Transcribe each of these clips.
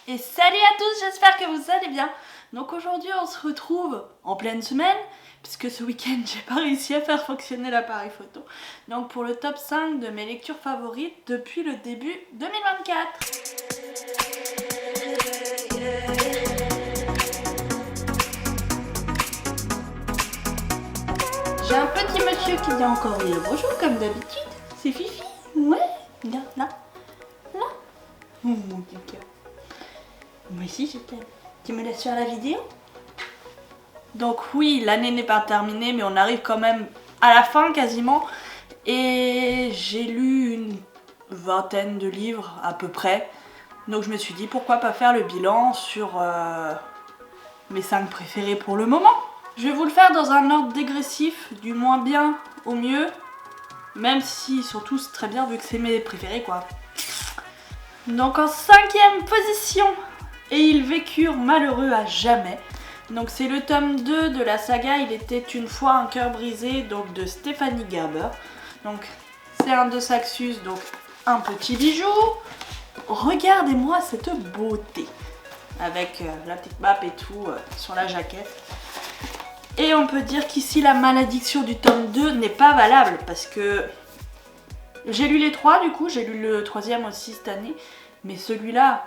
Et salut à tous, j'espère que vous allez bien. Donc aujourd'hui on se retrouve en pleine semaine, puisque ce week-end j'ai pas réussi à faire fonctionner l'appareil photo. Donc pour le top 5 de mes lectures favorites depuis le début 2024. J'ai un petit monsieur qui vient encore dire bonjour comme d'habitude. C'est Fifi. Ouais, regarde là. Là. Oh mon petit cœur. Moi aussi je t'aime. Tu me laisses faire la vidéo? Donc oui, l'année n'est pas terminée, mais on arrive quand même à la fin quasiment. Et j'ai lu une vingtaine de livres à peu près. Donc je me suis dit pourquoi pas faire le bilan sur mes 5 préférés pour le moment. Je vais vous le faire dans un ordre dégressif, du moins bien au mieux. Même si ils sont tous très bien vu que c'est mes préférés quoi. Donc en 5e position, et ils vécurent malheureux à jamais. Donc c'est le tome 2 de la saga Il était une fois un cœur brisé, donc de Stéphanie Gerber. Donc c'est un de Saxus, donc un petit bijou. Regardez-moi cette beauté. Avec la petite map et tout sur la jaquette. Et on peut dire qu'ici la malédiction du tome 2 n'est pas valable parce que j'ai lu les 3 du coup, j'ai lu le 3e aussi cette année. Mais celui-là.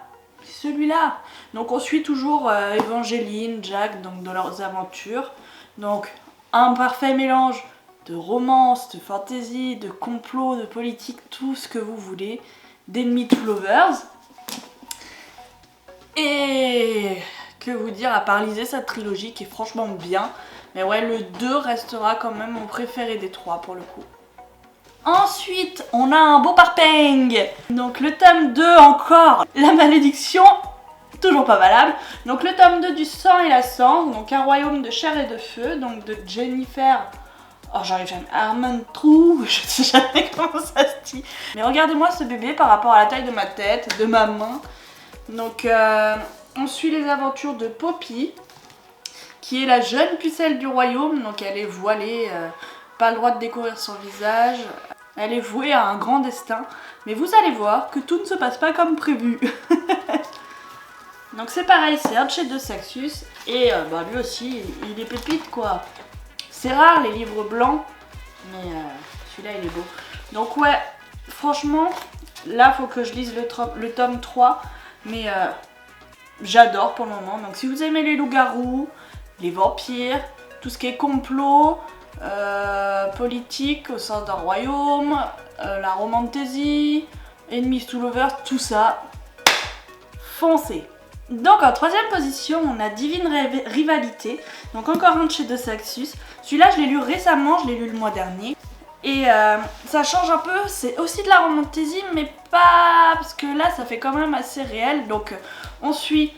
Donc on suit toujours Evangeline, Jack, donc dans leurs aventures. Donc un parfait mélange de romance, de fantasy, de complot, de politique, tout ce que vous voulez. D'enemy to lovers. Et que vous dire à part liser cette trilogie qui est franchement bien. Mais ouais, le 2 restera quand même mon préféré des 3 pour le coup. Ensuite, on a un beau parpeng. Donc le tome 2 encore, la malédiction, toujours pas valable. Donc le tome 2 du sang et la cendre, donc un royaume de chair et de feu, donc de Jennifer... Oh j'arrive jamais, Armentrout, je sais jamais comment ça se dit. Mais regardez-moi ce bébé par rapport à la taille de ma tête, de ma main. Donc on suit les aventures de Poppy, qui est la jeune pucelle du royaume, donc elle est voilée, pas le droit de découvrir son visage. Elle est vouée à un grand destin, mais vous allez voir que tout ne se passe pas comme prévu. Donc c'est pareil, c'est un de chez De Saxus, et lui aussi, il est pépite quoi. C'est rare les livres blancs, mais celui-là il est beau. Donc ouais, franchement, là faut que je lise le tome 3, mais j'adore pour le moment. Donc si vous aimez les loups-garous, les vampires, tout ce qui est complot, politique au sein d'un royaume, la romantasy, enemies to lovers, tout ça, foncez. Donc en 3e position, on a Divine Rivalité, donc encore un de chez De Saxus. Celui-là, je l'ai lu récemment, je l'ai lu le mois dernier. Et ça change un peu, c'est aussi de la romantasy, mais pas... parce que là, ça fait quand même assez réel. Donc on suit...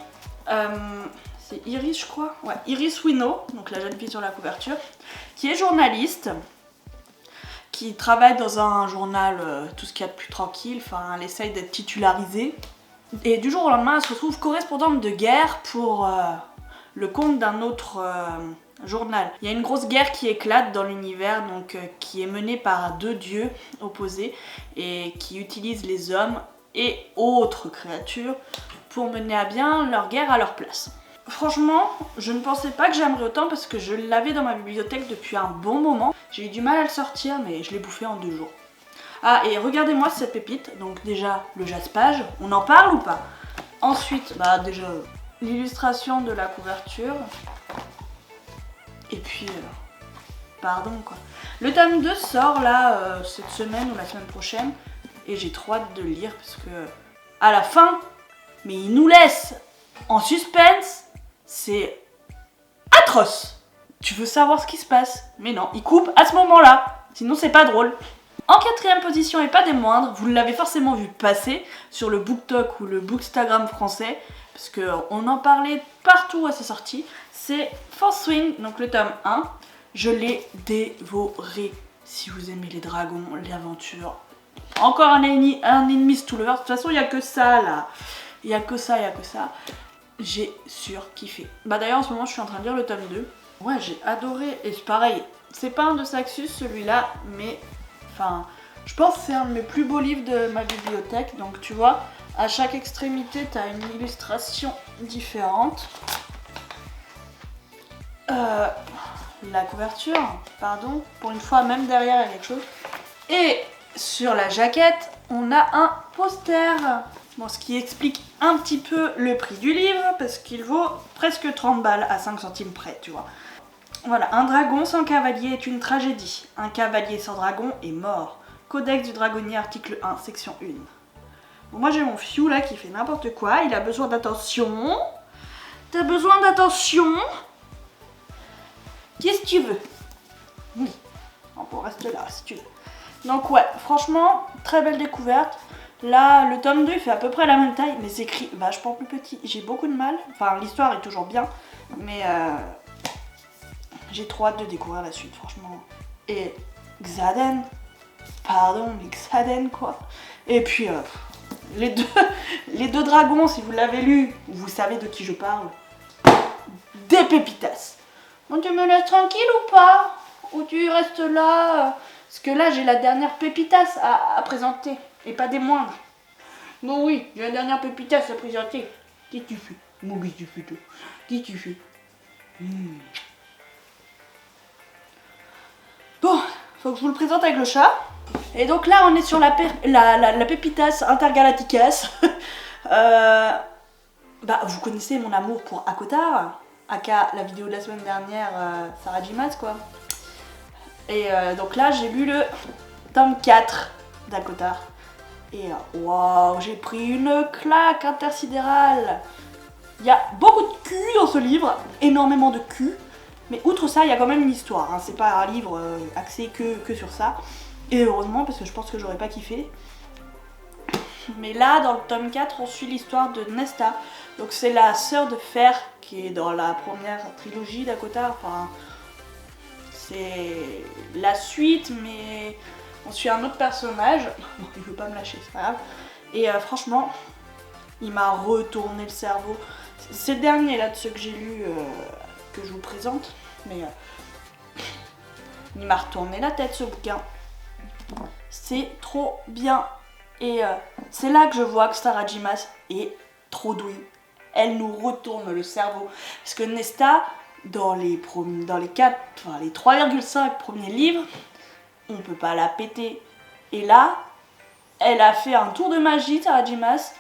c'est Iris je crois, ouais, Iris Wino, donc la jeune fille sur la couverture, qui est journaliste, qui travaille dans un journal, tout ce qu'il y a de plus tranquille, enfin elle essaye d'être titularisée. Et du jour au lendemain elle se retrouve correspondante de guerre pour le compte d'un autre journal. Il y a une grosse guerre qui éclate dans l'univers, donc qui est menée par 2 dieux opposés et qui utilisent les hommes et autres créatures pour mener à bien leur guerre à leur place. Franchement, je ne pensais pas que j'aimerais autant parce que je l'avais dans ma bibliothèque depuis un bon moment. J'ai eu du mal à le sortir, mais je l'ai bouffé en 2 jours. Ah, et regardez-moi cette pépite. Donc déjà, le jaspage, on en parle ou pas? Ensuite, déjà, l'illustration de la couverture. Et puis, pardon quoi. Le tome 2 sort là, cette semaine ou la semaine prochaine. Et j'ai trop hâte de le lire parce que, à la fin, mais il nous laisse en suspense. C'est atroce. Tu veux savoir ce qui se passe, mais non, il coupe à ce moment-là. Sinon, c'est pas drôle. En 4e position, et pas des moindres, vous l'avez forcément vu passer sur le BookTok ou le Bookstagram français, parce qu'on en parlait partout à sa sortie. C'est Fourth Swing, donc le tome 1. Je l'ai dévoré. Si vous aimez les dragons, l'aventure. Encore un enemies to lovers. De toute façon, il n'y a que ça là. Il n'y a que ça. J'ai surkiffé. D'ailleurs en ce moment je suis en train de lire le tome 2. Ouais, j'ai adoré. Et pareil, c'est pas un de Saxus celui-là, mais enfin, je pense que c'est un de mes plus beaux livres de ma bibliothèque. Donc tu vois, À chaque extrémité, tu as une illustration différente. La couverture, pardon, pour une fois, même derrière, il y a quelque chose. Et sur la jaquette, on a un poster. Bon, ce qui explique un petit peu le prix du livre, parce qu'il vaut presque 30 balles à 5 centimes près, tu vois. Voilà, un dragon sans cavalier est une tragédie. Un cavalier sans dragon est mort. Codex du dragonnier, article 1, section 1. Bon, moi j'ai mon fiou là qui fait n'importe quoi, il a besoin d'attention. T'as besoin d'attention? Qu'est-ce que tu veux? Oui, on reste là si tu veux. Donc ouais, franchement, très belle découverte. Là, le tome 2 il fait à peu près la même taille, mais c'est écrit vachement plus petit. J'ai beaucoup de mal, enfin l'histoire est toujours bien, mais j'ai trop hâte de découvrir la suite, franchement. Et Xaden, pardon, mais Xaden quoi. Et puis, les deux dragons, si vous l'avez lu, vous savez de qui je parle. Des pépitas. Bon, tu me laisses tranquille ou pas? Ou tu restes là? Parce que là, j'ai la dernière pépitas à présenter. Et pas des moindres. Bon oui, j'ai la dernière pépitas à présenter. Qu'est-ce que tu fais? Mon qu'est-ce que tu fais toi? Qu'est-ce que tu fais? Bon, faut que je vous le présente avec le chat. Et donc là, on est sur la pépitas intergalacticas. Bah, vous connaissez mon amour pour Akotar. Aka la vidéo de la semaine dernière, Sarah Jimas quoi. Et donc là j'ai lu le tome 4 d'Akotar. Et waouh, j'ai pris une claque intersidérale. Il y a beaucoup de cul dans ce livre, énormément de cul. Mais outre ça, il y a quand même une histoire. Hein. C'est pas un livre axé que sur ça. Et heureusement, parce que je pense que j'aurais pas kiffé. Mais là, dans le tome 4, on suit l'histoire de Nesta. Donc c'est la sœur de Fer qui est dans la première trilogie d'Akotar. Enfin, c'est la suite, mais on suit un autre personnage. Il veut pas me lâcher, c'est pas grave. Et franchement, il m'a retourné le cerveau. C'est le dernier là de ceux que j'ai lu que je vous présente. Mais il m'a retourné la tête ce bouquin. C'est trop bien. Et c'est là que je vois que Sarah Jimas est trop douée. Elle nous retourne le cerveau. Parce que Nesta, dans les 3,5 premiers livres, on peut pas la péter. Et là, elle a fait un tour de magie, Sarah Jimas.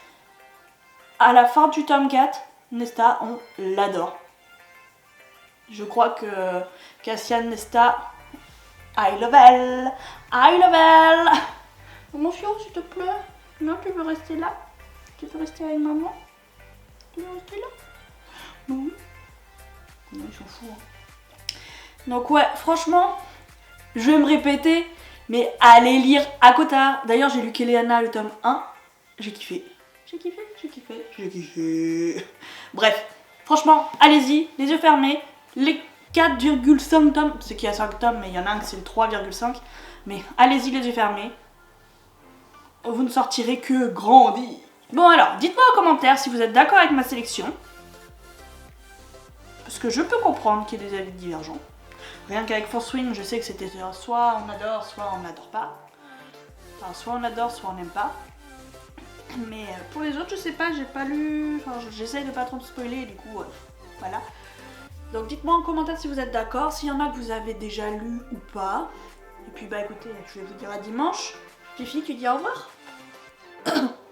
À la fin du tome 4, Nesta, on l'adore. Je crois que Cassian Nesta, I love elle. I love elle. Mon fion, s'il te plaît. Non, tu veux rester là? Tu veux rester avec maman? Tu veux rester là? Non. Non, ils s'en foutent. Hein. Donc ouais, franchement, je vais me répéter, mais allez lire Akotar. D'ailleurs, j'ai lu Keleana le tome 1. J'ai kiffé. J'ai kiffé, j'ai kiffé, j'ai kiffé. Bref, franchement, allez-y, les yeux fermés. Les 4,5 tomes, c'est qu'il y a 5 tomes, mais il y en a un que c'est le 3,5. Mais allez-y, les yeux fermés. Vous ne sortirez que grandi. Bon alors, dites-moi en commentaire si vous êtes d'accord avec ma sélection. Parce que je peux comprendre qu'il y ait des avis divergents. Rien qu'avec Force Wing, je sais que c'était soit on adore, soit on n'adore pas. Enfin, soit on adore, soit on n'aime pas. Mais pour les autres, je sais pas, j'ai pas lu... Enfin, j'essaye de pas trop me spoiler, du coup, voilà. Donc dites-moi en commentaire si vous êtes d'accord, s'il y en a que vous avez déjà lu ou pas. Et puis bah écoutez, je vais vous dire à dimanche. Fifi, tu dis au revoir?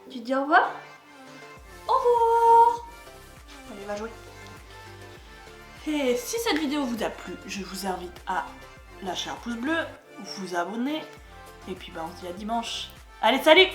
Tu dis au revoir? Au revoir! Allez, va jouer. Et si cette vidéo vous a plu, je vous invite à lâcher un pouce bleu, vous abonner, et puis bah on se dit à dimanche. Allez, salut!